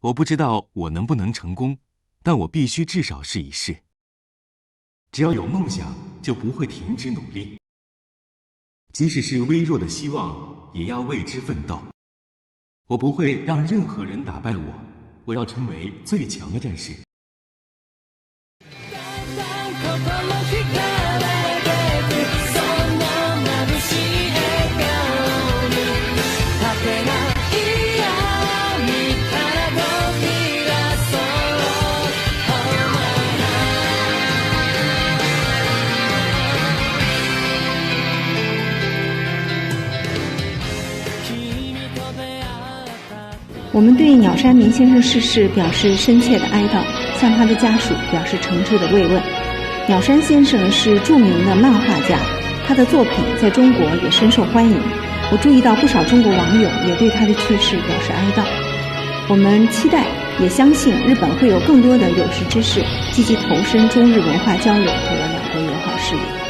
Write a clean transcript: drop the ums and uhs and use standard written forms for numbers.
我不知道我能不能成功，但我必须至少试一试。只要有梦想，就不会停止努力。即使是微弱的希望，也要为之奋斗。我不会让任何人打败我，我要成为最强的战士。我们对鸟山明先生逝世表示深切的哀悼，向他的家属表示诚挚的慰问。鸟山先生是著名的漫画家，他的作品在中国也深受欢迎。我注意到不少中国网友也对他的去世表示哀悼。我们期待也相信日本会有更多的有识之士积极投身中日文化交流和两国友好事业。